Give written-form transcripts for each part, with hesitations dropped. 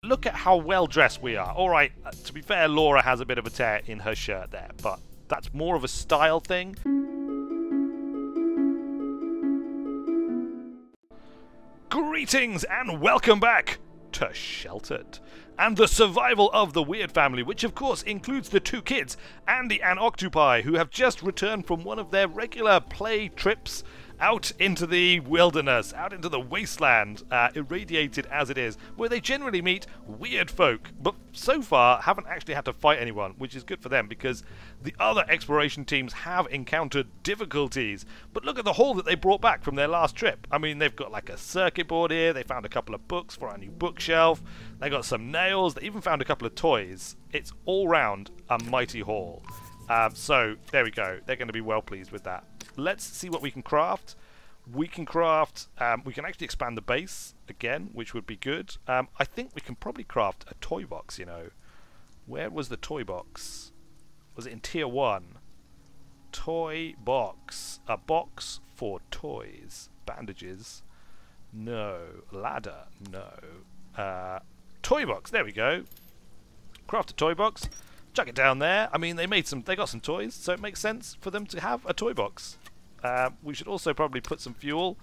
look at how well dressed we are. All right, to be fair, Laura has a bit of a tear in her shirt there, but that's more of a style thing. Greetings and welcome back to Sheltered and the survival of the Weird family, which of course includes the two kids, Andy and Octopi, who have just returned from one of their regular play trips out into the wilderness, out into the wasteland, irradiated as it is, where they generally meet weird folk, but so far haven't actually had to fight anyone, which is good for them because the other exploration teams have encountered difficulties. But look at the haul that they brought back from their last trip. I mean, they've got like a circuit board here, they found a couple of books for our new bookshelf, they got some nails, they even found a couple of toys. It's all round a mighty haul. So there we go, they're going to be well pleased with that. Let's see what we can craft. We can craft, we can actually expand the base again, which would be good. I think we can probably craft a toy box, you know. Where was the toy box? Was it in tier 1? Toy box. A box for toys. Bandages. No. Ladder. No. Toy box. There we go. Craft a toy box. Chuck it down there. I mean, they got some toys, so it makes sense for them to have a toy box. We should also probably put some fuel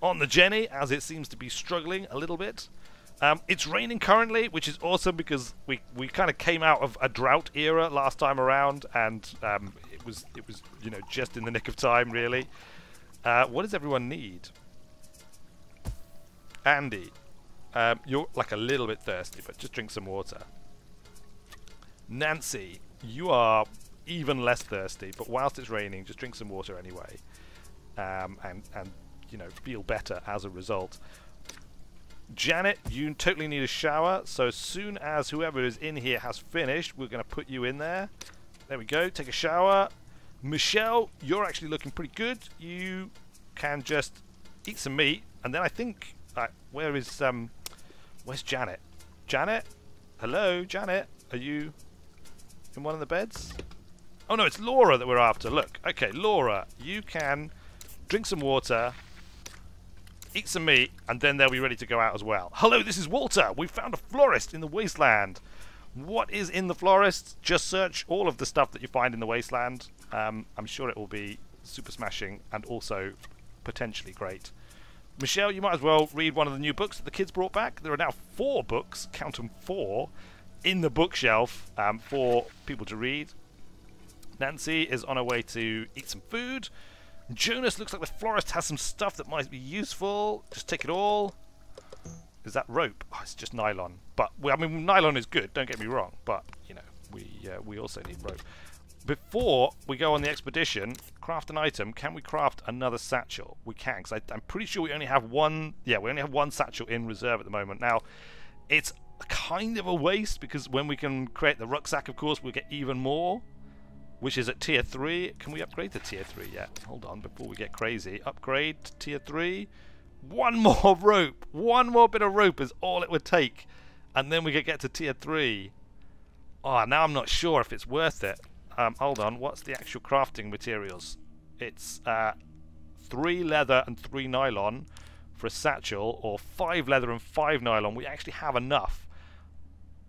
on the Jenny, as it seems to be struggling a little bit. It's raining currently, which is awesome because we kind of came out of a drought era last time around, and it was you know, just in the nick of time, really. What does everyone need? Andy, you're like a little bit thirsty, but just drink some water. Nancy, you are even less thirsty, but whilst it's raining, just drink some water anyway, and you know, feel better as a result. Janet, you totally need a shower, so as soon as whoever is in here has finished, we're going to put you in there. There we go, take a shower. Michelle, you're actually looking pretty good. You can just eat some meat, and then I think, where's Janet? Janet? Hello, Janet? Are you in one of the beds? Oh no, it's Laura that we're after. Look, okay, Laura, you can drink some water, eat some meat, and then they'll be ready to go out as well. Hello, this is Walter. We found a florist in the wasteland. What is in the florist? Just search all of the stuff that you find in the wasteland. I'm sure it will be super smashing and also potentially great. Michelle, you might as well read one of the new books that the kids brought back. There are now 4 books, count them 4, in the bookshelf for people to read. Nancy is on her way to eat some food. Jonas, looks like the florist has some stuff that might be useful. Just take it all. Is that rope? Oh, it's just nylon. But I mean, nylon is good. Don't get me wrong. But you know, we also need rope. Before we go on the expedition, craft an item. Can we craft another satchel? We can, because I'm pretty sure we only have one. Yeah, we only have one satchel in reserve at the moment. Now, it's kind of a waste because when we can create the rucksack, of course, we'll get even more, which is at tier 3. Can we upgrade to tier 3 yet? Hold on, before we get crazy. Upgrade to tier 3. One more rope. One more bit of rope is all it would take. And then we could get to tier 3. Oh, now I'm not sure if it's worth it. Hold on, what's the actual crafting materials? It's 3 leather and 3 nylon for a satchel, or 5 leather and 5 nylon. We actually have enough.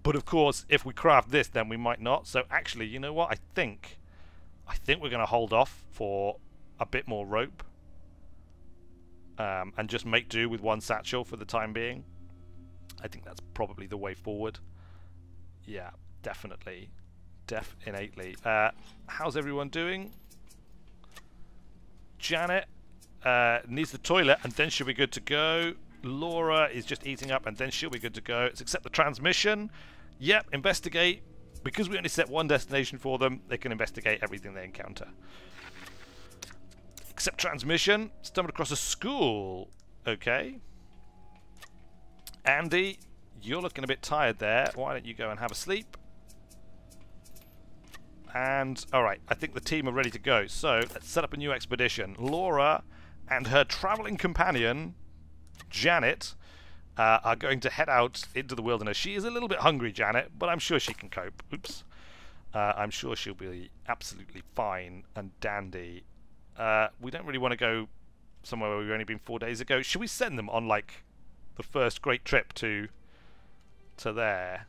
But of course, if we craft this, then we might not. So actually, you know what? I think we're going to hold off for a bit more rope. And just make do with one satchel for the time being. I think that's probably the way forward. Yeah, definitely. Innately. How's everyone doing? Janet needs the toilet, and then she'll be good to go. Laura is just eating up, and then she'll be good to go. It's accept the transmission. Yep, investigate. Because we only set one destination for them, they can investigate everything they encounter. Accept transmission. Stumbled across a school. Okay. Andy, you're looking a bit tired there. Why don't you go and have a sleep? And, alright, I think the team are ready to go. So, let's set up a new expedition. Laura and her travelling companion, Janet, are going to head out into the wilderness. She is a little bit hungry, Janet, but I'm sure she can cope. Oops. I'm sure she'll be absolutely fine and dandy. We don't really want to go somewhere where we've only been 4 days ago. Should we send them on, like, the first great trip to to there,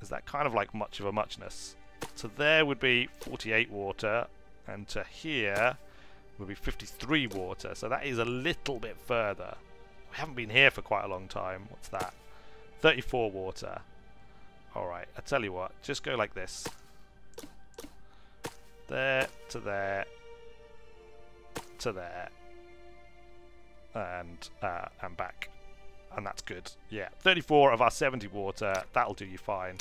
is that kind of like much of a muchness? So there would be 48 water, and to here would be 53 water. So that is a little bit further. We haven't been here for quite a long time. What's that? 34 water. Alright, I tell you what, just go like this. There, to there, to there, and back. And that's good. Yeah, 34 of our 70 water, that'll do you fine.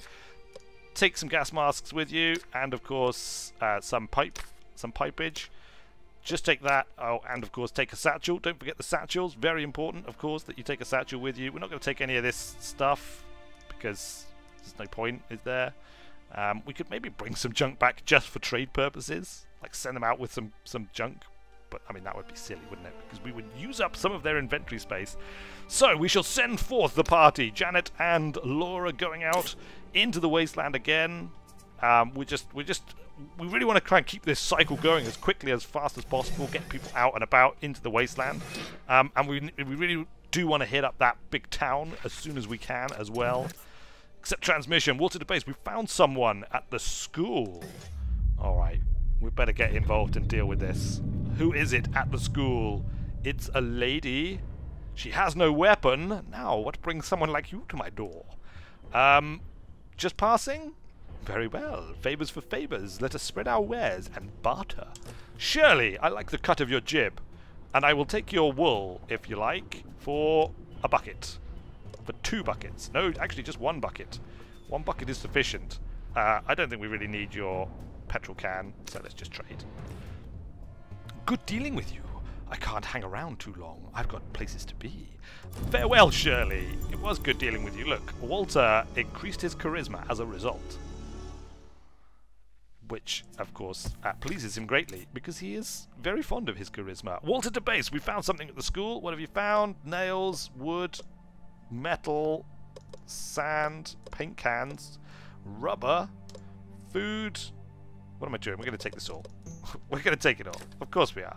Take some gas masks with you, and of course some pipage. Just take that. Oh, and of course take a satchel. Don't forget the satchels. Very important, of course, that you take a satchel with you. We're not going to take any of this stuff because there's no point, is there? We could maybe bring some junk back just for trade purposes, like send them out with some junk. But I mean, that would be silly, wouldn't it? Because we would use up some of their inventory space. So we shall send forth the party. Janet and Laura going out into the wasteland again. We really want to try and keep this cycle going as quickly, as fast as possible. Get people out and about into the wasteland, and we really do want to hit up that big town as soon as we can as well. Accept transmission. Water to base. We found someone at the school. All right, we better get involved and deal with this. Who is it at the school? It's a lady. She has no weapon. Now, what brings someone like you to my door? Just passing? Very well. Favors for favors. Let us spread our wares and barter. Surely, I like the cut of your jib. And I will take your wool, if you like, for a bucket. For 2 buckets. No, actually just 1 bucket. 1 bucket is sufficient. I don't think we really need your petrol can, so let's just trade. Good dealing with you. I can't hang around too long. I've got places to be. Farewell, Shirley. It was good dealing with you. Look, Walter increased his charisma as a result. Which, of course, pleases him greatly, because he is very fond of his charisma. Walter to base. We found something at the school. What have you found? Nails, wood, metal, sand, paint cans, rubber, food. What am I doing? We're going to take this all. We're going to take it all. Of course we are.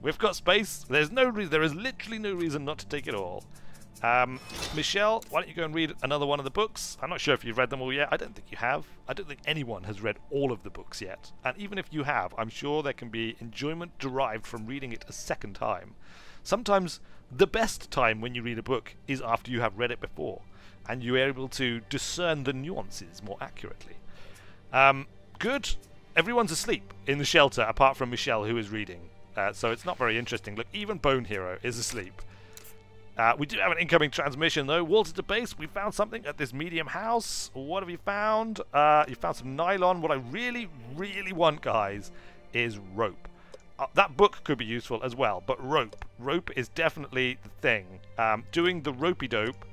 We've got space. There's no reason. There is literally no reason not to take it all. Michelle, why don't you go and read another one of the books? I'm not sure if you've read them all yet. I don't think you have. I don't think anyone has read all of the books yet. And even if you have, I'm sure there can be enjoyment derived from reading it a second time. Sometimes the best time when you read a book is after you have read it before, and you're able to discern the nuances more accurately. Good. Everyone's asleep in the shelter apart from Michelle, who is reading. So it's not very interesting. Look, even Bone Hero is asleep. We do have an incoming transmission, though. Walter to base, we found something at this medium house. What have you found? You found some nylon. What I really, really want, guys, is rope. That book could be useful as well, but rope. Rope is definitely the thing. Doing the ropey dope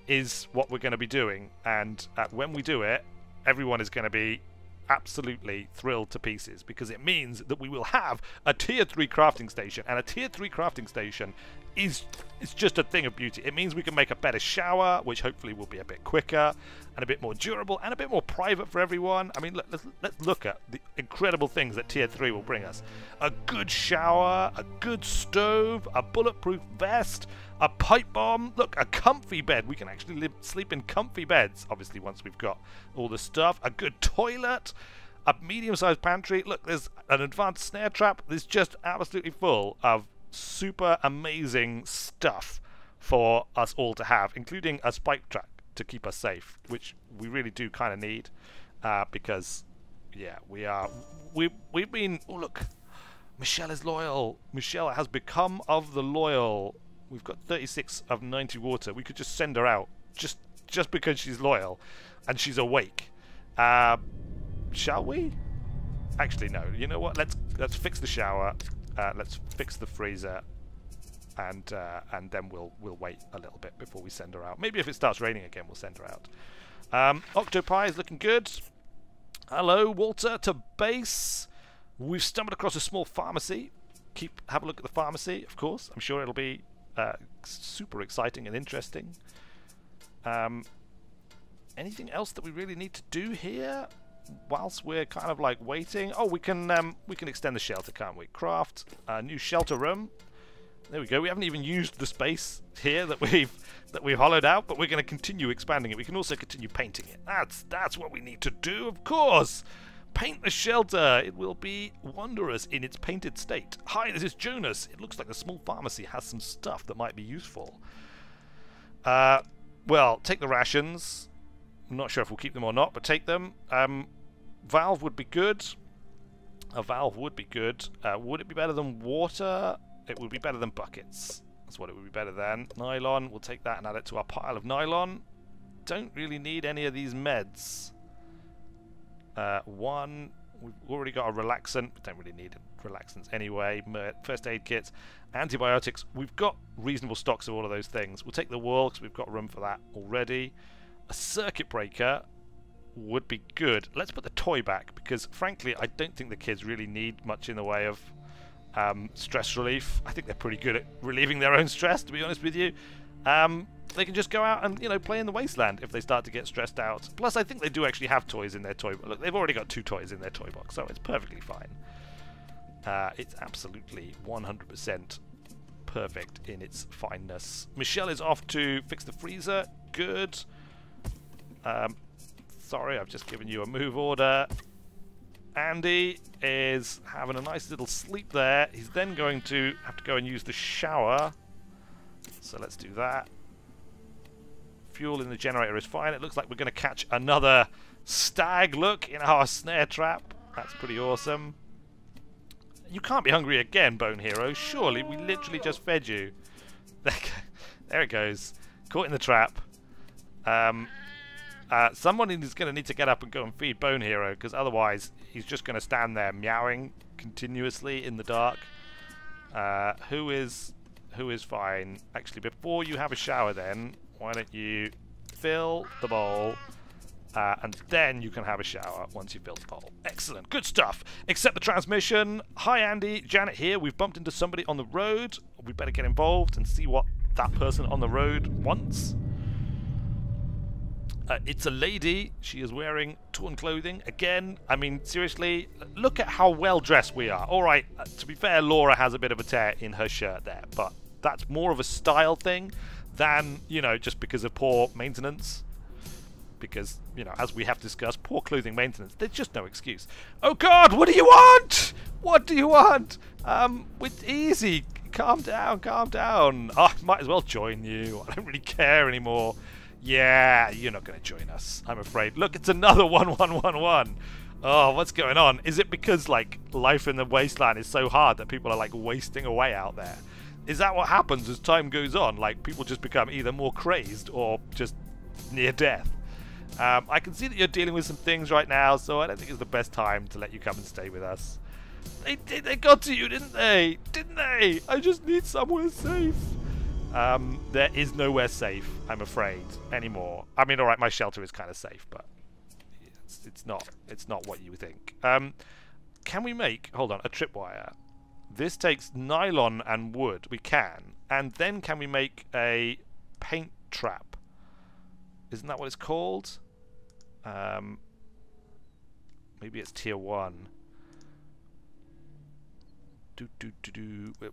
is what we're going to be doing, and when we do it, everyone is going to be absolutely thrilled to pieces, because it means that we will have a tier 3 crafting station, and a tier 3 crafting station is just a thing of beauty. It means we can make a better shower, which hopefully will be a bit quicker and a bit more durable and a bit more private for everyone. I mean, let's look at the incredible things that tier 3 will bring us. A good shower, a good stove, a bulletproof vest, a pipe bomb, look, a comfy bed. We can actually sleep in comfy beds, obviously, once we've got all the stuff. A good toilet, a medium-sized pantry. Look, there's an advanced snare trap. It's just absolutely full of super amazing stuff for us all to have, including a spike trap to keep us safe, which we really do kind of need, because, yeah, we've been... Oh, look, Michelle is loyal. Michelle has become of the loyal. We've got 36 of 90 water. We could just send her out just because she's loyal and she's awake. Shall we? Actually, no. You know what? Let's fix the shower. Let's fix the freezer, and then we'll wait a little bit before we send her out. Maybe if it starts raining again, we'll send her out. Octopi is looking good. Hello, Walter to base. We've stumbled across a small pharmacy. Have a look at the pharmacy, of course. I'm sure it'll be super exciting and interesting. Anything else that we really need to do here whilst we're kind of like waiting? Oh, we can extend the shelter, can't we? Craft a new shelter room. There we go. We haven't even used the space here that we've hollowed out, but we're going to continue expanding it. We can also continue painting it. That's what we need to do, of course. Paint the shelter. It will be wondrous in its painted state. Hi, this is Jonas. It looks like the small pharmacy has some stuff that might be useful. Well, take the rations. I'm not sure if we'll keep them or not, but take them. Valve would be good. A valve would be good. Would it be better than water? It would be better than buckets. That's what it would be better than. Nylon, we'll take that and add it to our pile of nylon. Don't really need any of these meds. One, we've already got a relaxant. We don't really need relaxants anyway. First aid kits, antibiotics. We've got reasonable stocks of all of those things. We'll take the wool because we've got room for that already. A circuit breaker would be good. Let's put the toy back because, frankly, I don't think the kids really need much in the way of stress relief. I think they're pretty good at relieving their own stress, to be honest with you. They can just go out and, you know, play in the wasteland if they start to get stressed out. Plus, I think they do actually have toys in their toy box. Look, they've already got 2 toys in their toy box, so it's perfectly fine. It's absolutely 100% perfect in its fineness. Michelle is off to fix the freezer. Good. Sorry, I've just given you a move order. Andy is having a nice little sleep there. He's then going to have to go and use the shower. So let's do that. Fuel in the generator is fine. It looks like we're going to catch another stag look in our snare trap. That's pretty awesome. You can't be hungry again, Bone Hero. Surely, we literally just fed you. There it goes. Caught in the trap. Someone is going to need to get up and go and feed Bone Hero, because otherwise he's just going to stand there meowing continuously in the dark. Who is fine? Actually, before you have a shower then, why don't you fill the bowl, and then you can have a shower once you've filled the bowl. Excellent. Good stuff. Accept the transmission. Hi, Andy. Janet here. We've bumped into somebody on the road. We better get involved and see what that person on the road wants. It's a lady. She is wearing torn clothing. Again, I mean, seriously, look at how well dressed we are. Alright, to be fair, Laura has a bit of a tear in her shirt there, but that's more of a style thing than, you know, just because of poor maintenance. Because, you know, as we have discussed, poor clothing maintenance, there's just no excuse. Oh God, what do you want? What do you want? It's easy. Calm down, calm down. Oh, I might as well join you. I don't really care anymore. Yeah, you're not going to join us, I'm afraid. Look, it's another 1111. Oh, what's going on? Is it because, like, life in the wasteland is so hard that people are, like, wasting away out there? Is that what happens as time goes on? Like, people just become either more crazed or just near death? I can see that you're dealing with some things right now, so I don't think it's the best time to let you come and stay with us. They got to you, didn't they? Didn't they? I just need somewhere safe. There is nowhere safe, I'm afraid, anymore. I mean, alright, my shelter is kind of safe, but it's not what you think. Can we make, hold on, a tripwire? This takes nylon and wood. We can. And then can we make a paint trap? Isn't that what it's called? Maybe it's tier 1.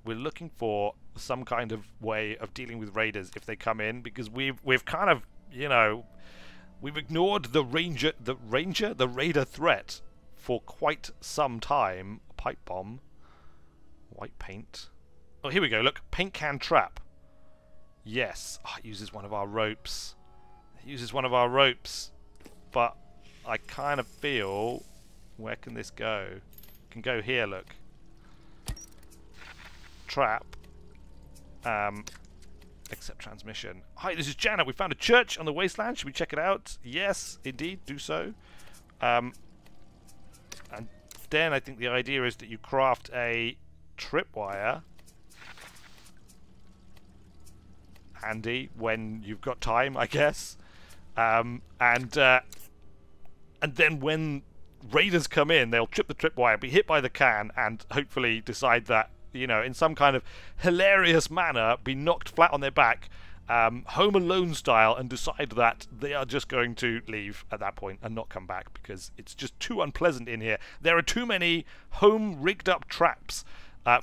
We're looking for some kind of way of dealing with raiders if they come in, because we've kind of, you know, we've ignored the raider threat for quite some time. Pipe bomb, white paint. Oh, here we go. Look, paint can trap. Yes, oh, it uses one of our ropes. It uses one of our ropes, but I kind of feel, where can this go? It can go here. Look. Trap. Accept transmission. Hi, this is Janet. We found a church on the wasteland. Should we check it out? Yes, indeed, do so. And then I think the idea is that you craft a tripwire. Handy when you've got time, I guess. And then when raiders come in, they'll trip the tripwire, be hit by the can, and hopefully decide that, you know, in some kind of hilarious manner, be knocked flat on their back, Home Alone style, and decide that they are just going to leave at that point and not come back because it's just too unpleasant in here. There are too many home rigged up traps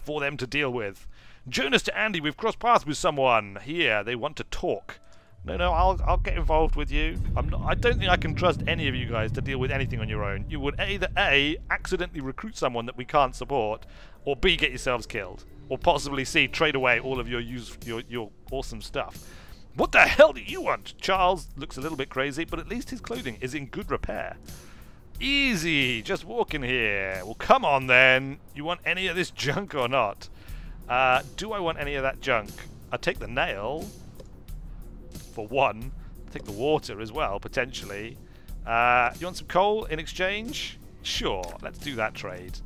for them to deal with. Jonas to Andy, we've crossed paths with someone here. They want to talk. No, I'll get involved with you. I don't think I can trust any of you guys to deal with anything on your own. You would either A, accidentally recruit someone that we can't support, or B, get yourselves killed, or possibly C, trade away all of your awesome stuff. What the hell do you want? Charles looks a little bit crazy, but at least his clothing is in good repair. Easy, just walk in here. Well, come on then. You want any of this junk or not? Do I want any of that junk? I'll take the nail, for one. I'll take the water as well, potentially. You want some coal in exchange? Sure, let's do that trade.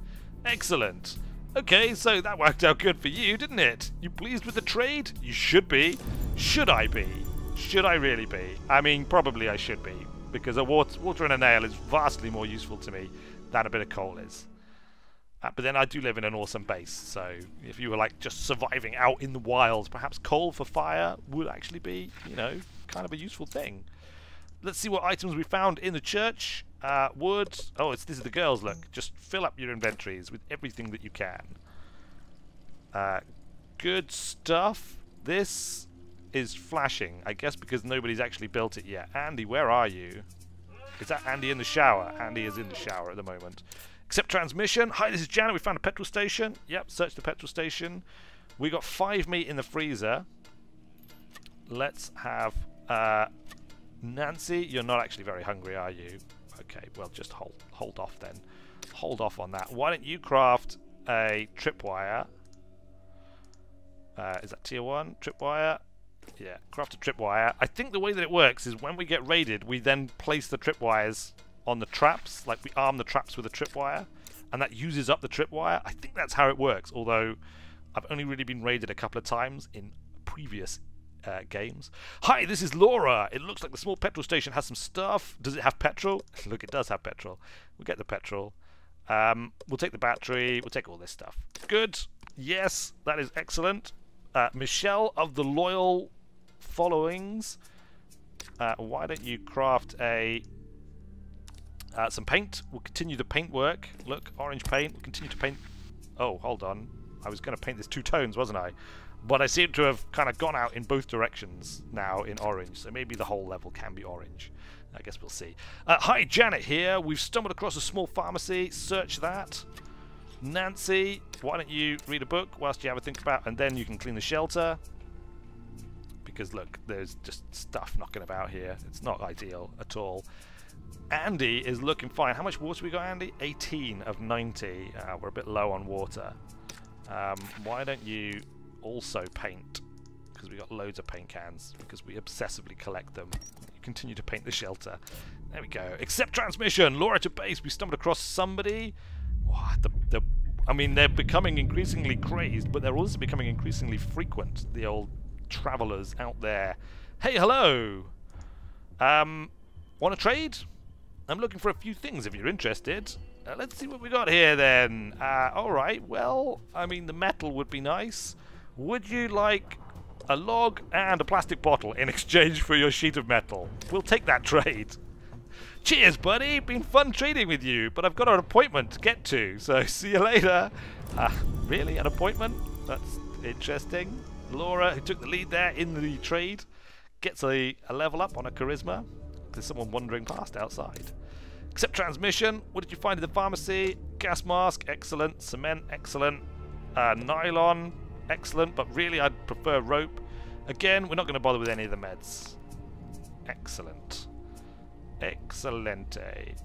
Excellent. Okay, so that worked out good for you, didn't it? You pleased with the trade? You should be. Should I be? Should I really be? I mean, probably I should be, because a water and a nail is vastly more useful to me than a bit of coal is. But then I do live in an awesome base, so if you were like just surviving out in the wilds, perhaps coal for fire would actually be, you know, kind of a useful thing. Let's see what items we found in the church. Wood. Oh, this is the girls, look. Just fill up your inventories with everything that you can. Good stuff. This is flashing, I guess because nobody's actually built it yet. Andy, where are you? Is that Andy in the shower? Andy is in the shower at the moment. Accept transmission. Hi, this is Janet. We found a petrol station. Yep, search the petrol station. We got 5 meat in the freezer. Let's have Nancy. You're not actually very hungry, are you? Okay, well, just hold off then. Hold off on that. Why don't you craft a tripwire? Is that tier 1? Tripwire? Yeah, craft a tripwire. I think the way that it works is when we get raided, we then place the tripwires on the traps, like we arm the traps with a tripwire, and that uses up the tripwire. I think that's how it works, although I've only really been raided a couple of times in previous games. Hi, this is Laura. It looks like the small petrol station has some stuff. Does it have petrol? Look, it does have petrol. We'll get the petrol. We'll take the battery. We'll take all this stuff. Good. Yes, that is excellent. Michelle of the Loyal Followings. Why don't you craft a some paint? We'll continue the paint work. Look, orange paint. We'll continue to paint. Oh, hold on. I was going to paint this 2 tones, wasn't I? But I seem to have kind of gone out in both directions now in orange, so maybe the whole level can be orange. I guess we'll see. Hi, Janet here. We've stumbled across a small pharmacy. Search that. Nancy, why don't you read a book whilst you have a think about, and then you can clean the shelter. Because look, there's just stuff knocking about here. It's not ideal at all. Andy is looking fine. How much water we got, Andy? 18 of 90. We're a bit low on water. Why don't you also paint? Because we got loads of paint cans, because we obsessively collect them. You continue to paint the shelter. There we go. Accept transmission. Laura to base. We stumbled across somebody. What? I mean, they're becoming increasingly crazed, but they're also becoming increasingly frequent. The old travelers out there. Hey, hello. Want to trade? I'm looking for a few things if you're interested. Let's see what we got here then. Alright, well, I mean, the metal would be nice. Would you like a log and a plastic bottle in exchange for your sheet of metal? We'll take that trade. Cheers, buddy. Been fun trading with you, but I've got an appointment to get to, so see you later. Really? An appointment? That's interesting. Laura, who took the lead there in the trade, gets a level up on her charisma. There's someone wandering past outside. Accept transmission. What did you find in the pharmacy? Gas mask, excellent. Cement, excellent. Nylon, excellent, but really I'd prefer rope. Again, we're not going to bother with any of the meds. Excellent. Excellente.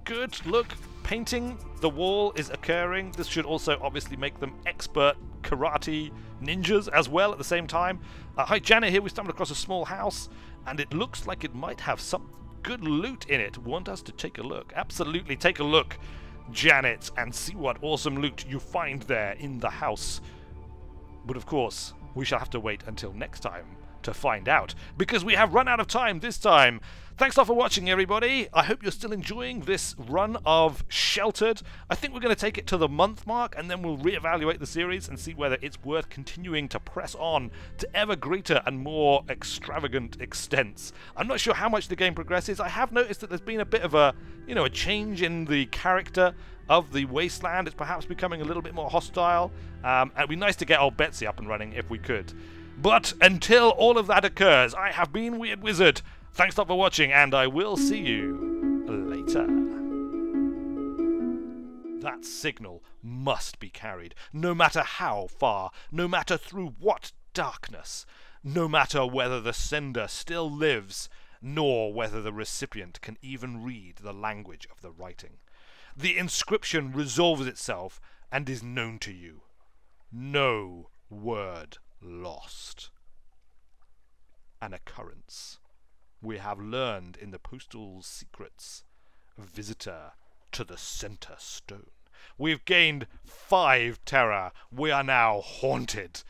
Good. Look, painting the wall is occurring. This should also obviously make them expert karate ninjas as well at the same time. Hi, Janet here. We stumbled across a small house, and it looks like it might have some good loot in it. Want us to take a look? Absolutely, take a look, Janet, and see what awesome loot you find there in the house. But of course, we shall have to wait until next time to find out, because we have run out of time this time. Thanks a lot for watching, everybody. I hope you're still enjoying this run of Sheltered. I think we're going to take it to the month mark, and then we'll reevaluate the series and see whether it's worth continuing to press on to ever greater and more extravagant extents. I'm not sure how much the game progresses. I have noticed that there's been a bit of a, a change in the character of the wasteland. It's perhaps becoming a little bit more hostile. It'd be nice to get old Betsy up and running if we could. But until all of that occurs, I have been Weird Wizard. Thanks a lot for watching, and I will see you later. That signal must be carried, no matter how far, no matter through what darkness, no matter whether the sender still lives, nor whether the recipient can even read the language of the writing. The inscription resolves itself and is known to you. No word lost. An occurrence we have learned in the postal secrets. Visitor to the center stone. We've gained 5 terror. We are now haunted.